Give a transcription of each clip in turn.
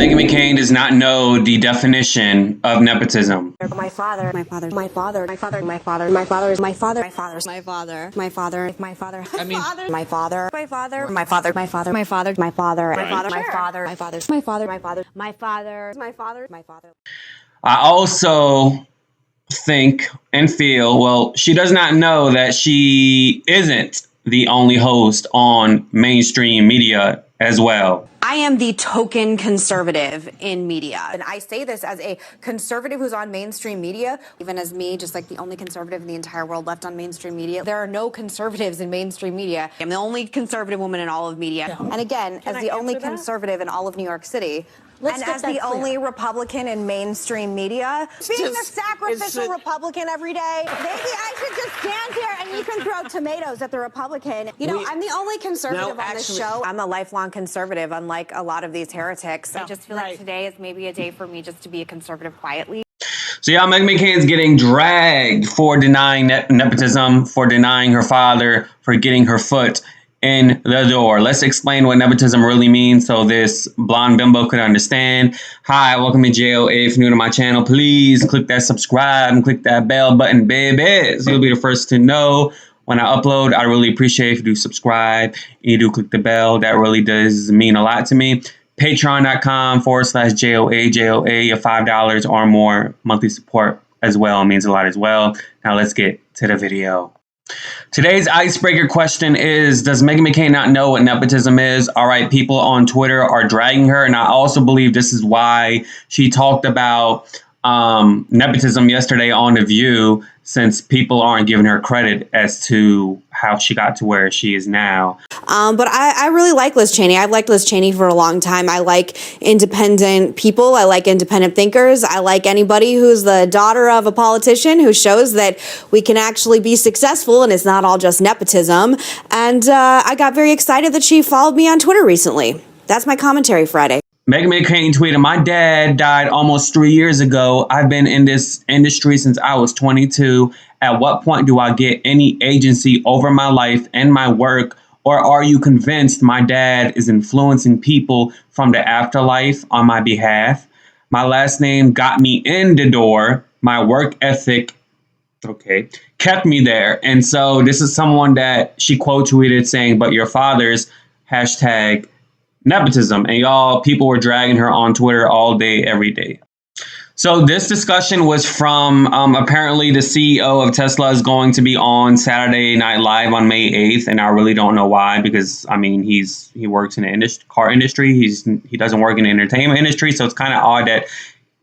Meghan McCain does not know the definition of nepotism. My father, my father, my father, my father, my father, my father, my father, my father, my father, my father, my father. I mean, my father, my father, my father, my father, my father, my father, my father, my father, my father, my father, my father, my father, my father, my father. I also think and feel, well, she does not know that she isn't the only host on mainstream media as well. I am the token conservative in media. And I say this as a conservative who's on mainstream media, even as me, just like the only conservative in the entire world left on mainstream media. There are no conservatives in mainstream media. I'm the only conservative woman in all of media. And again, as the only conservative in all of New York City, and as the only Republican in mainstream media, being a sacrificial Republican every day, maybe I should just stand here and you can throw tomatoes at the Republican. You know, I'm the only conservative on this show. I'm a lifelong conservative, unlike a lot of these heretics. I just feel like today is maybe a day for me just to be a conservative quietly. So yeah, Meghan McCain's getting dragged for denying nepotism, for denying her father, for getting her foot in the door. Let's explain what nepotism really means so this blonde bimbo could understand. Hi, welcome to JOA. If you're new to my channel, please click that subscribe and click that bell button, baby, so you'll be the first to know when I upload. I really appreciate if you do subscribe and you do click the bell. That really does mean a lot to me. Patreon.com/JOA. Your $5 or more monthly support as well means a lot as well. Now let's get to the video. Today's icebreaker question is, does Meghan McCain not know what nepotism is? All right, people on Twitter are dragging her, and I also believe this is why she talked about nepotism yesterday on The View, since people aren't giving her credit as to how she got to where she is now. But I really like Liz Cheney. I've liked Liz Cheney for a long time. I like independent people. I like independent thinkers. I like anybody who's the daughter of a politician who shows that we can actually be successful and it's not all just nepotism. And I got very excited that she followed me on Twitter recently. That's my commentary Friday. Meghan McCain tweeted, "My dad died almost 3 years ago. I've been in this industry since I was 22. At what point do I get any agency over my life and my work? Or are you convinced my dad is influencing people from the afterlife on my behalf? My last name got me in the door. My work ethic, kept me there." And so this is someone that she quote tweeted saying, "But your father's hashtag nepotism." And y'all, people were dragging her on Twitter all day, every day. So this discussion was from apparently the CEO of Tesla is going to be on Saturday Night Live on May 8th. And I really don't know why, because I mean, he works in the car industry. He doesn't work in the entertainment industry. So it's kind of odd that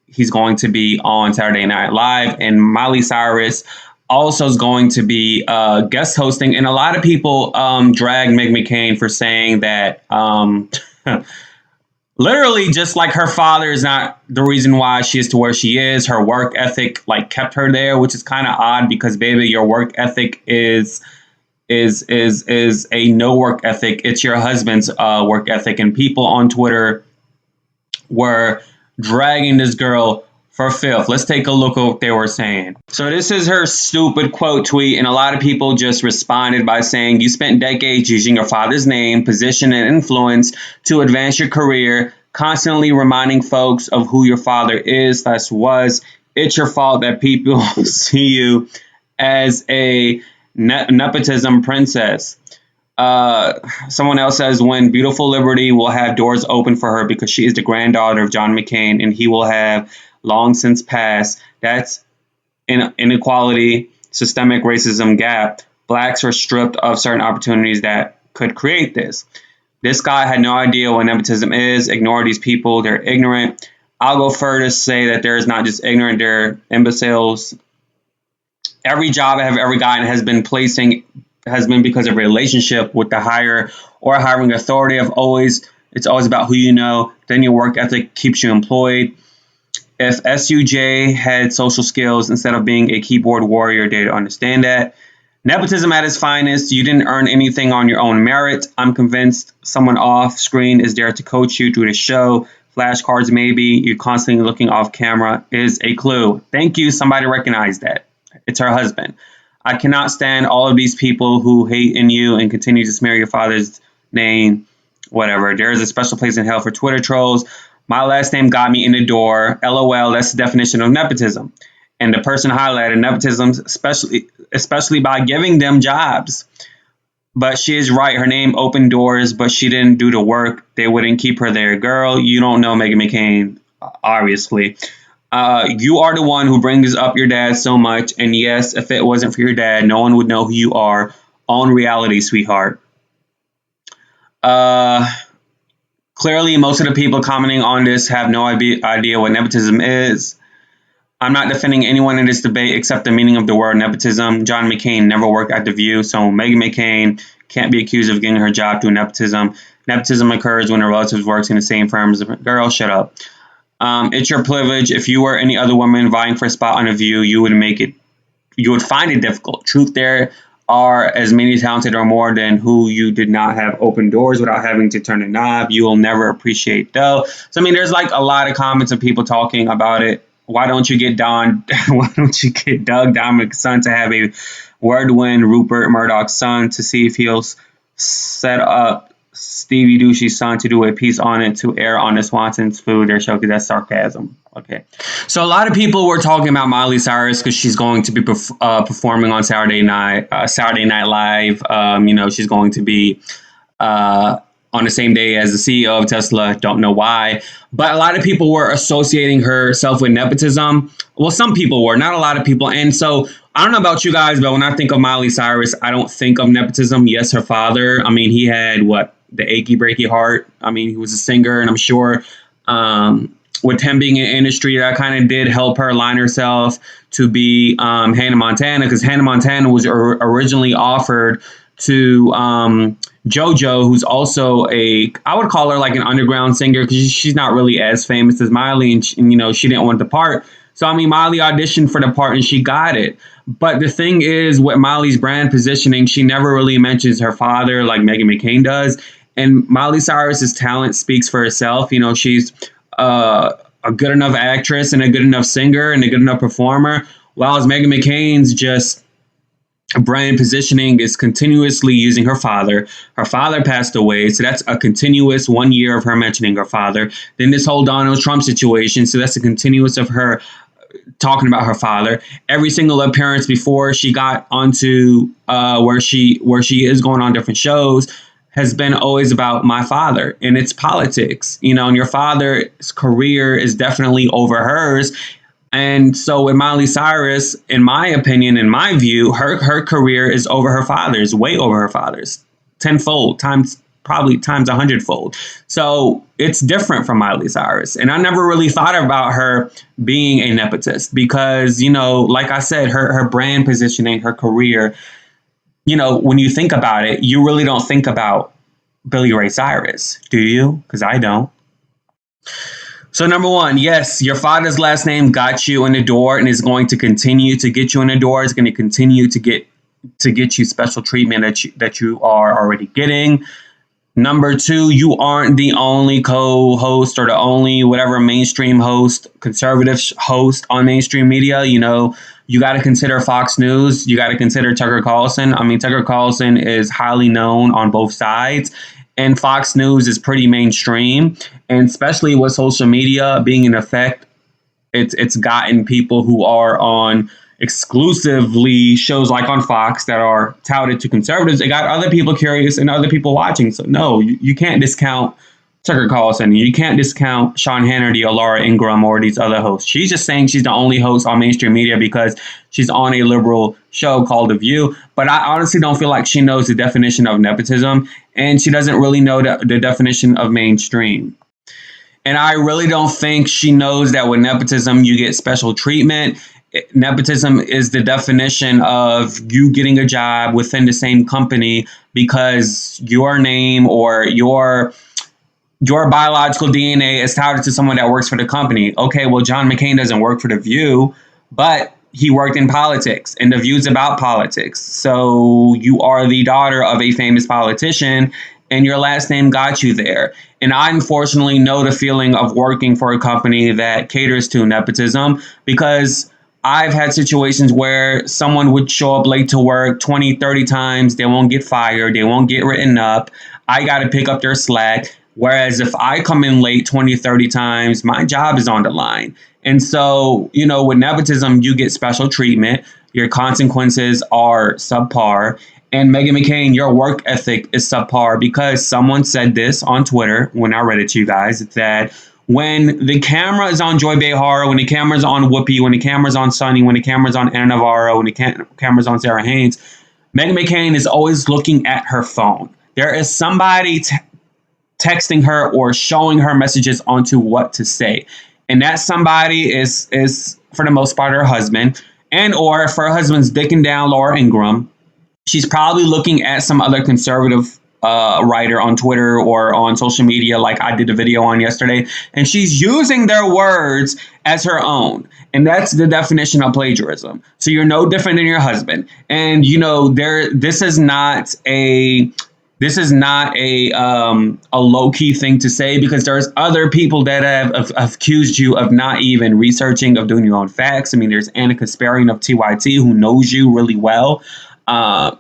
he's going to be on Saturday Night Live. And Miley Cyrus also is going to be guest hosting. And a lot of people drag Meghan McCain for saying that literally just like her father is not the reason why she is to where she is. Her work ethic like kept her there, which is kind of odd because, baby, your work ethic is a no work ethic. It's your husband's work ethic. And people on Twitter were dragging this girl for filth. Let's take a look at what they were saying. So this is her stupid quote tweet, and a lot of people just responded by saying, "You spent decades using your father's name, position, and influence to advance your career, constantly reminding folks of who your father is/was. It's your fault that people see you as a nepotism princess." Someone else says, "When beautiful Liberty will have doors open for her because she is the granddaughter of John McCain and he will have long since passed. That's inequality, systemic racism gap. Blacks are stripped of certain opportunities that could create this. This guy had no idea what nepotism is. Ignore these people. They're ignorant." I'll go further to say that there is not just ignorant, they're imbeciles. Every job I have ever gotten has been because of a relationship with the higher or hiring authority. It's always about who you know. Then your work ethic keeps you employed. If SUJ had social skills instead of being a keyboard warrior, they'd understand that. Nepotism at its finest. You didn't earn anything on your own merit. I'm convinced someone off screen is there to coach you through the show. Flashcards, maybe. You're constantly looking off camera is a clue. Thank you. Somebody recognized that. It's her husband. I cannot stand all of these people who hate in you and continue to smear your father's name. Whatever. There is a special place in hell for Twitter trolls. My last name got me in the door. LOL, that's the definition of nepotism. And the person highlighted nepotism, especially by giving them jobs. But she is right. Her name opened doors, but she didn't do the work. They wouldn't keep her there. Girl, you don't know Meghan McCain, obviously. You are the one who brings up your dad so much. And yes, if it wasn't for your dad, no one would know who you are. Own reality, sweetheart. Clearly, most of the people commenting on this have no idea what nepotism is. I'm not defending anyone in this debate except the meaning of the word nepotism. John McCain never worked at The View, so Meghan McCain can't be accused of getting her job through nepotism. Nepotism occurs when a relative works in the same firm as a girl. Shut up. It's your privilege. If you were any other woman vying for a spot on The View, you would find it difficult. Truth, there are as many talented or more than who you did not have open doors without having to turn a knob. You will never appreciate though. So I mean, there's like a lot of comments of people talking about it. Why don't you get Doug Dominick's son to have a word win Rupert Murdoch's son to see if he'll set up Stevie Ducey's son to do a piece on it to air on the Swanson's Food, their show, because that's sarcasm. Okay. So a lot of people were talking about Miley Cyrus because she's going to be performing on Saturday Night Live. She's going to be on the same day as the CEO of Tesla. Don't know why. But a lot of people were associating herself with nepotism. Well, some people were, not a lot of people. And so I don't know about you guys, but when I think of Miley Cyrus, I don't think of nepotism. Yes, her father. I mean, he had the achy breaky heart. I mean, he was a singer, and I'm sure with him being in industry, that kind of did help her align herself to be Hannah Montana, because Hannah Montana was originally offered to JoJo, who's also I would call her like an underground singer, because she's not really as famous as Miley, and she didn't want the part. So, I mean, Miley auditioned for the part and she got it. But the thing is, with Miley's brand positioning, she never really mentions her father like Meghan McCain does. And Miley Cyrus's talent speaks for herself. She's a good enough actress and a good enough singer and a good enough performer, while Meghan McCain's just brand positioning is continuously using her father. Her father passed away, so that's a continuous 1 year of her mentioning her father. Then this whole Donald Trump situation, so that's a continuous of her talking about her father. Every single appearance before she got onto where she is going on different shows has been always about my father, and it's politics, and your father's career is definitely over hers. And so with Miley Cyrus, in my opinion, in my view, her career is over her father's, way over her father's, tenfold, probably times 100-fold. So it's different from Miley Cyrus. And I never really thought about her being a nepotist because, like I said, her brand positioning, her career, when you think about it, you really don't think about Billy Ray Cyrus, do you? Because I don't. So number one, yes, your father's last name got you in the door and is going to continue to get you in the door. It's going to continue to get you special treatment that you are already getting. Number two, you aren't the only co-host or the only whatever mainstream host, conservative host on mainstream media. You got to consider Fox News. You got to consider Tucker Carlson. I mean, Tucker Carlson is highly known on both sides. And Fox News is pretty mainstream, and especially with social media being in effect, it's gotten people who are on exclusively shows like on Fox that are touted to conservatives. It got other people curious and other people watching. So no, you can't discount Tucker Carlson. You can't discount Sean Hannity or Laura Ingraham or these other hosts. She's just saying she's the only host on mainstream media because she's on a liberal show called The View. But I honestly don't feel like she knows the definition of nepotism, and she doesn't really know the definition of mainstream. And I really don't think she knows that with nepotism, you get special treatment. Nepotism is the definition of you getting a job within the same company because your name or your biological DNA is touted to someone that works for the company. Okay, well, John McCain doesn't work for The View, but he worked in politics, and The View's about politics. So you are the daughter of a famous politician, and your last name got you there. And I unfortunately know the feeling of working for a company that caters to nepotism, because I've had situations where someone would show up late to work 20, 30 times. They won't get fired. They won't get written up. I got to pick up their slack. Whereas if I come in late 20, 30 times, my job is on the line. And so, you know, with nepotism, you get special treatment. Your consequences are subpar. And Meghan McCain, your work ethic is subpar because someone said this on Twitter when I read it to you guys, that when the camera is on Joy Behar, when the camera's on Whoopi, when the camera's on Sunny, when the camera's on Anna Navarro, when the camera's on Sarah Haynes, Meghan McCain is always looking at her phone. There is somebody texting her or showing her messages onto what to say. And that somebody is for the most part her husband, and or if her husband's dicking down Laura Ingraham, she's probably looking at some other conservative writer on Twitter or on social media, like I did a video on yesterday, and she's using their words as her own. And that's the definition of plagiarism. So you're no different than your husband. And, you know, this is not a low-key thing to say, because there's other people that have accused you of not even researching, of doing your own facts. I mean, there's Anna Kasparian of TYT who knows you really well,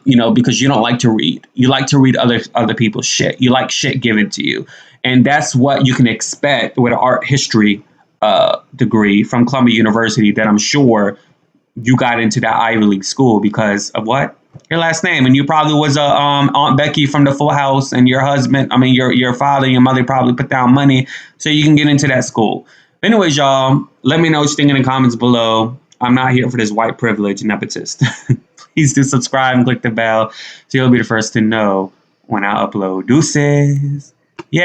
you know, because you don't like to read. You like to read other people's shit. You like shit given to you. And that's what you can expect with an art history degree from Columbia University, that I'm sure you got into that Ivy League school because of what? Your last name. And you probably was a Aunt Becky from the Full House, and your husband, I mean your father and your mother probably put down money so you can get into that school. Anyways, y'all, let me know what you think in the comments below. I'm not here for this white privilege nepotist. Please do subscribe and click the bell so you'll be the first to know when I upload. Deuces. Yay!